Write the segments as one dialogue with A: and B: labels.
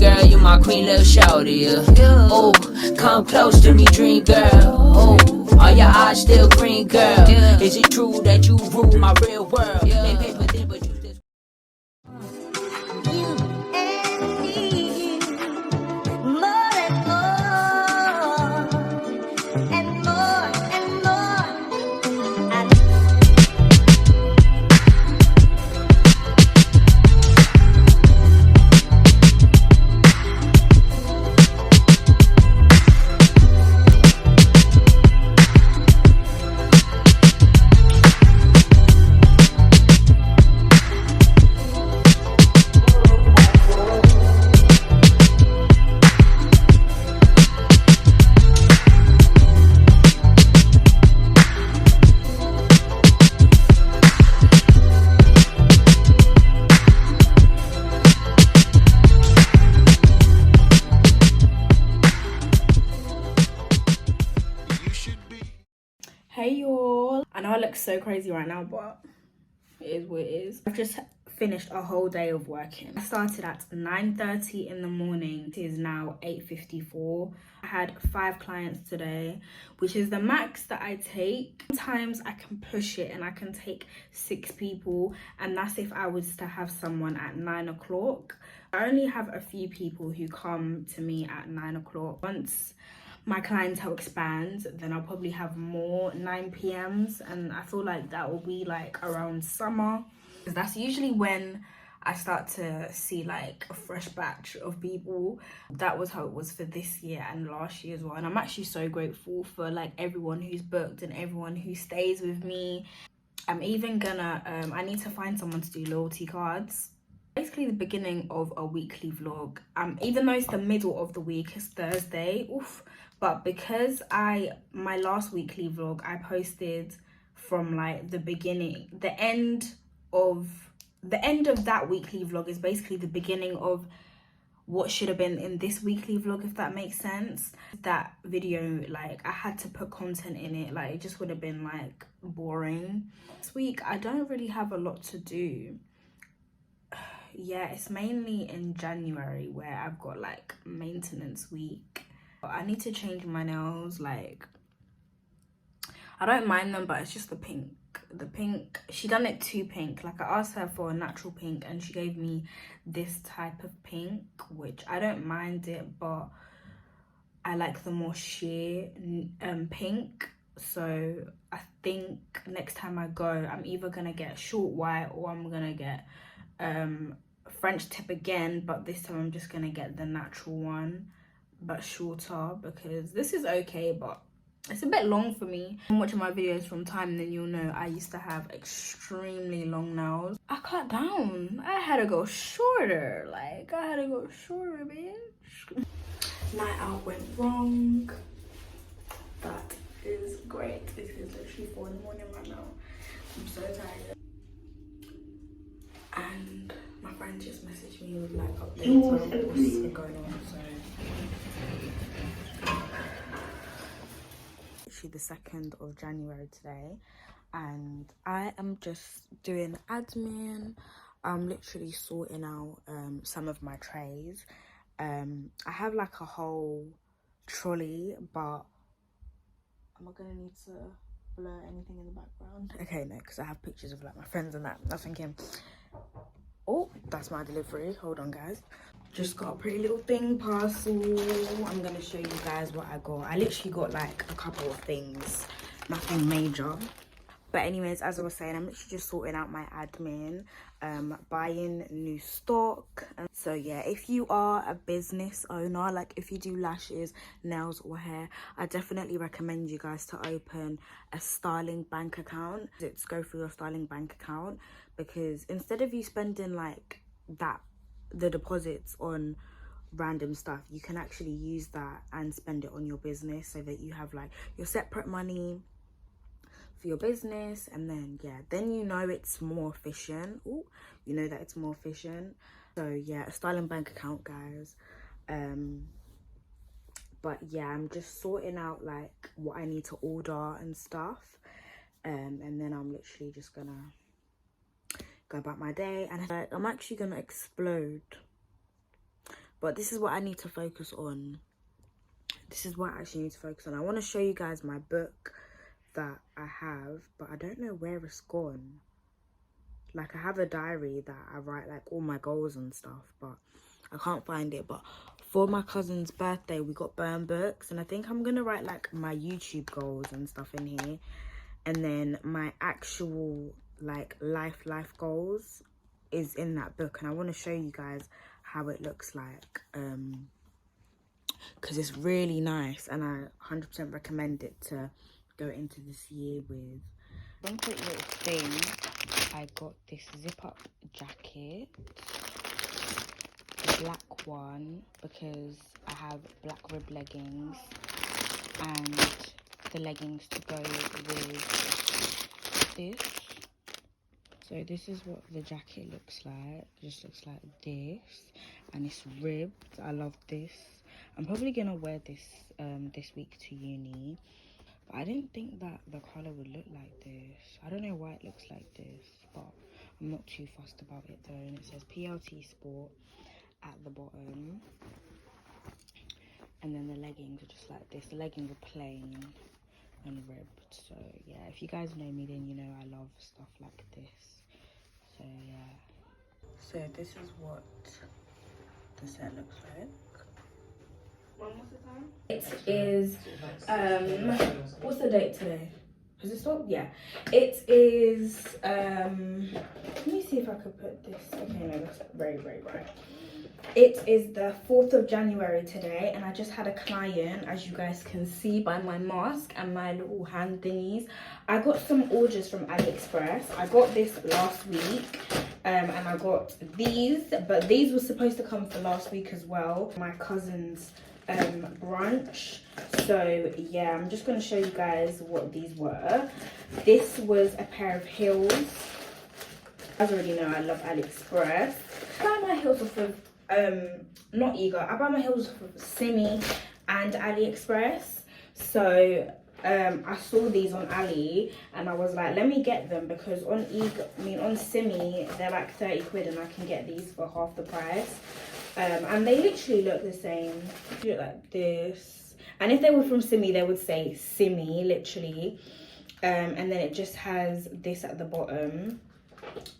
A: girl, you my queen, little shorty. Oh, come close to me, dream girl. Oh, are your eyes still green, girl? Is it true that you rule my real world? They paper thin, but you still.
B: Hey y'all, I know I look so crazy right now, but it is what it is. I've just finished a whole day of working. I started at 9:30 in the morning. It is now 8:54. I had 5 clients today, which is the max that I take. Sometimes I can push it and I can take 6 people, and that's if I was to have someone at 9 o'clock. I only have a few people who come to me at 9 o'clock. Once my clientele expands, then I'll probably have more 9 p.m.s, and I feel like that will be like around summer, because that's usually when I start to see like a fresh batch of people. That was how it was for this year and last year as well, and I'm actually so grateful for like everyone who's booked and everyone who stays with me. I'm even gonna I need to find someone to do loyalty cards. Basically the beginning of a weekly vlog, even though it's the middle of the week, it's Thursday, oof, but because my last weekly vlog I posted from like the beginning, the end of that weekly vlog is basically the beginning of what should have been in this weekly vlog, if that makes sense. That video, like, I had to put content in it, like it just would have been like boring. This week I don't really have a lot to do. Yeah, it's mainly in January where I've got like maintenance week. I need to change my nails. Like, I don't mind them, but it's just the pink. She done it too pink. Like, I asked her for a natural pink and she gave me this type of pink, which I don't mind it, but I like the more sheer pink. So I think next time I go, I'm either gonna get short white or I'm gonna get French tip again, but this time I'm just gonna get the natural one but shorter, because this is okay but it's a bit long for me. If you're watching my videos from time, then you'll know I used to have extremely long nails. I cut down. I had to go shorter. Like, I had to go shorter, bitch. Night out went wrong. That is great. It is literally 4 in the morning right now. I'm so tired. And my friend just messaged me with like updates on what's going on. So actually the 2nd of January today, and I am just doing admin. I'm literally sorting out some of my trays. I have like a whole trolley, but am I gonna need to blur anything in the background? Okay, no, because I have pictures of like my friends and that. I was thinking, oh, that's my delivery. Hold on, guys. Just got a pretty little thing parcel. I'm gonna show you guys what I got. I literally got like a couple of things, nothing major. But anyways, as I was saying, I'm literally just sorting out my admin, buying new stock. So yeah, if you are a business owner, like if you do lashes, nails or hair, I definitely recommend you guys to open a styling bank account. It's go through your styling bank account, because instead of you spending like the deposits on random stuff, you can actually use that and spend it on your business, so that you have like your separate money for your business. And then yeah, then you know it's more efficient. Ooh, you know that it's more efficient. So yeah, a styling bank account, guys. But yeah, I'm just sorting out like what I need to order and stuff, and then I'm literally just gonna go about my day. And I'm actually gonna explode But this is what I need to focus on. This is what I actually need to focus on. I want to show you guys my book that I have, but I don't know where it's gone. Like, I have a diary that I write like all my goals and stuff, but I can't find it. But for my cousin's birthday, we got burn books, and I think I'm gonna write like my YouTube goals and stuff in here, and then my actual like life goals is in that book. And I want to show you guys how it looks like, because it's really nice, and I 100% recommend it to go into this year with. One quick little thing, I got this zip up jacket, the black one, because I have black rib leggings, and the leggings to go with this. So this is what the jacket looks like. It just looks like this, and it's ribbed. I love this. I'm probably gonna wear this this week to uni, but I didn't think that the color would look like this. I don't know why it looks like this, but I'm not too fussed about it though. And it says PLT Sport at the bottom, and then the leggings are just like this. The leggings are plain and ribbed. So yeah, if you guys know me, then you know I love stuff like this. So yeah, so this is what the set looks like. It is what's the date today? Has it stopped? Yeah, it is let me see if I could put this. Okay, no, that's very bright. It is the 4th of January today, and I just had a client, as you guys can see by my mask and my little hand thingies. I got some orders from Aliexpress. I got this last week, and I got these, but these were supposed to come for last week as well. My cousin's brunch. So yeah, I'm just going to show you guys what these were. This was a pair of heels. As you already know, I love Aliexpress. I buy my heels off of not Ego. I buy my heels off of Simi and Aliexpress. So I saw these on Ali, and I was like, let me get them, because on on Simi they're like 30 quid, and I can get these for half the price. And they literally look the same. They look like this, and if they were from Simi, they would say Simi, literally. And then it just has this at the bottom.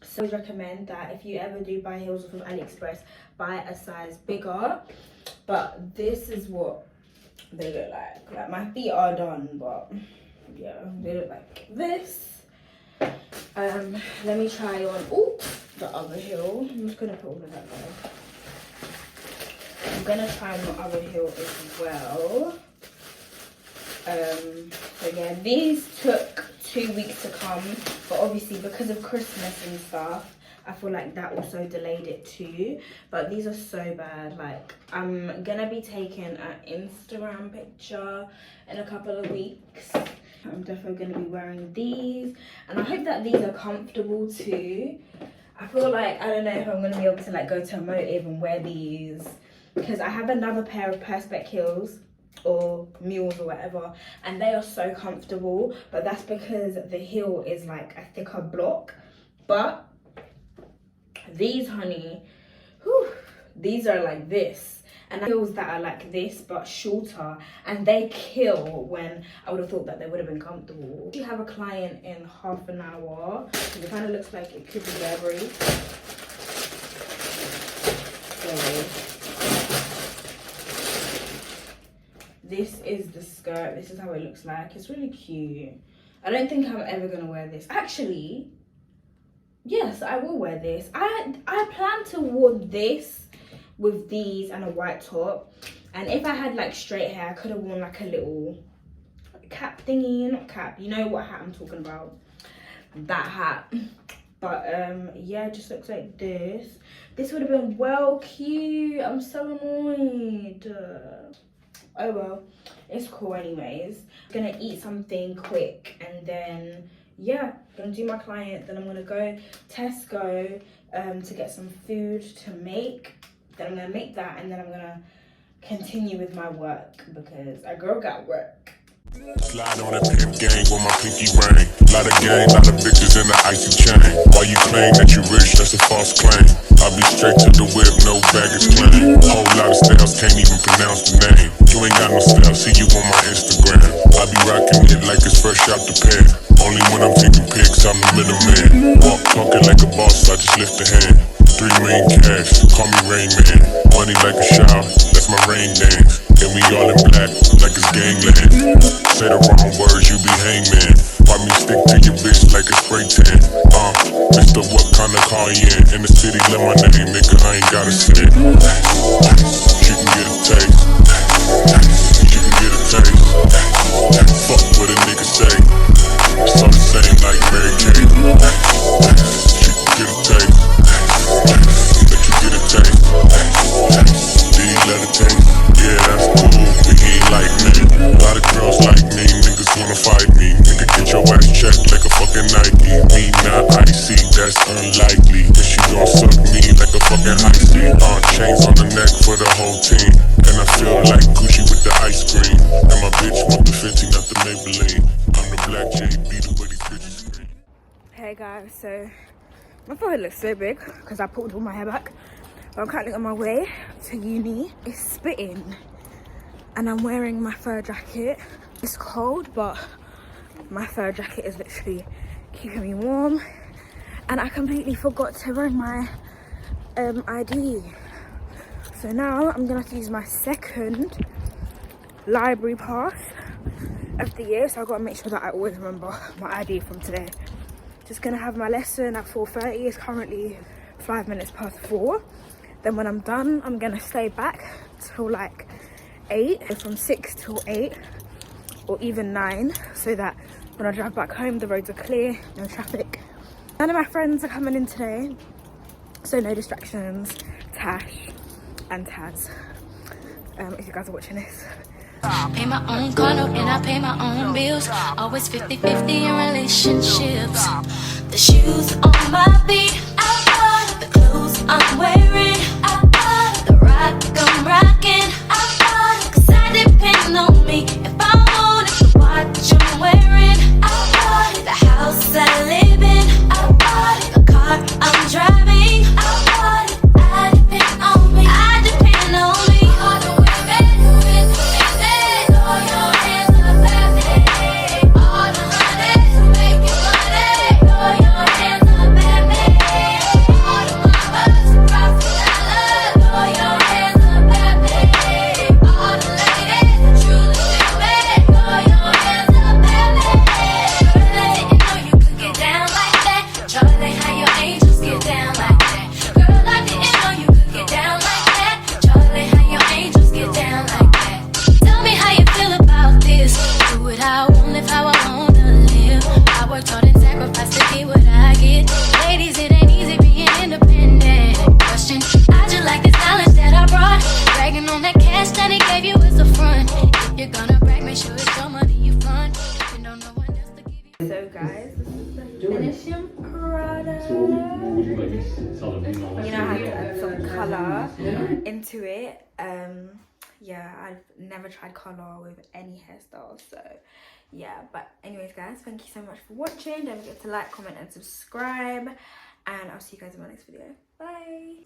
B: So I would recommend that if you ever do buy heels from Aliexpress, buy a size bigger. But this is what they look like. Like, my feet are done, but yeah, they look like this. Let me try on the other heel. I'm just gonna put all of that there. I'm gonna try on the other heel as well. So yeah, these took 2 weeks to come, but obviously because of Christmas and stuff, I feel like that also delayed it too. But these are so bad. Like, I'm gonna be taking an Instagram picture in a couple of weeks. I'm definitely gonna be wearing these, and I hope that these are comfortable too. I feel like, I don't know if I'm gonna be able to like go to a motive and wear these, because I have another pair of Perspex heels, or mules or whatever, and they are so comfortable, but that's because the heel is like a thicker block. But these, honey, these are like this, and heels that are like this but shorter, and they kill when I would have thought that they would have been comfortable. You have a client in half an hour, it kind of looks like it could be Burberry. So this is the skirt. This is how it looks like. It's really cute. I don't think I'm ever gonna wear this. Actually, yes, I will wear this. I plan to wear this with these and a white top. And if I had like straight hair, I could have worn like a little cap thingy. Not cap, you know what hat I'm talking about. That hat. But yeah, it just looks like this. This would have been well cute. I'm so annoyed. Oh well, it's cool anyways. I'm gonna eat something quick, and then yeah, gonna do my client. Then I'm gonna go Tesco to get some food to make. Then I'm gonna make that, and then I'm gonna continue with my work, because a girl got work.
C: Slide on that pimp gang with my pinky ring. Lot of gang, lot of bitches in the icy chain. While you claim that you rich, that's a false claim. I'll be straight to the whip, no baggage claim. Whole lot of styles, can't even pronounce the name. You ain't got no style, see you on my Instagram. I be rocking it like it's fresh out the pan. Only when I'm taking pics, I'm the middleman. Walk talking like a boss, I just lift a hand. 3 million cash, call me Rain Man. Money like a shower, that's my rain dance. And we all in black, like it's gangland. Say the wrong words, you be hangman. Why me stick to your bitch like a spray tan? Mister, what kind of car you in? In the city, let my name, nigga, I ain't gotta say it. You can get a taste. You can get a taste. Fuck what a nigga say. It's all the same like Mary Kate. You can get a taste. Let you get a taste. Do you let it taste? Yeah, that's cool, but he ain't like me. A lot of girls like me, niggas wanna fight me. Nigga, get your ass checked like a fucking Nike. Me not icy, that's unlikely. Cause she gon' suck me like a fucking icy. Chains on the neck for the whole team. And I feel like Gucci with the ice cream. And my bitch want the Fenty, not the Maybelline. I'm the black JB, the way these bitches scream.
B: Hey guys, so my forehead looks so big because I pulled all my hair back. But I'm currently on my way to uni. It's spitting and I'm wearing my fur jacket. It's cold, but my fur jacket is literally keeping me warm. And I completely forgot to bring my ID. So now I'm gonna have to use my second library pass of the year. So I've got to make sure that I always remember my ID from today. Just gonna have my lesson at 4:30. It's currently 5 minutes past 4. Then when I'm done, I'm gonna stay back till like 8, from 6 till 8, or even 9, so that when I drive back home, the roads are clear, no traffic. None of my friends are coming in today, so no distractions. Tash and Taz, if you guys are watching this.
D: Pay my own condo and I pay my own bills. Always 50-50 in relationships. The shoes on my feet, the clothes I'm wearing, the rock I'm rocking, 'cause I depend on me. If I wanted the watch I'm wearing, the house I live in, the car I'm driving, I depend on me. I depend on me. All the women throw your hands up at me. All the honeys who make you money, throw your hands up at me. All the mamas who rock the dollar, throw your hands up at me. All the ladies who truly feel it, throw your hands up at me. Girl, I didn't know you could get down like that. Charlie, how your angels get down like that. Girl, I didn't know you could get down like that. Charlie, how your angels get down like that. Tell me how you feel about this. Do it how I want, live how I wanna live. I worked hard and sacrificed to get what I get. Ladies, it ain't easy being independent. Question, I just like this knowledge that I brought. Bragging on that cash that he gave you is a front. If you're gonna brag, make sure it's your money you fund. You don't know what else to give you.
B: So guys, this is the finishing product. You know, I had to add some colour into it. Yeah, I've never tried colour with any hairstyle, so yeah. But anyways guys, thank you so much for watching. Don't forget to like, comment and subscribe, and I'll see you guys in my next video. Bye.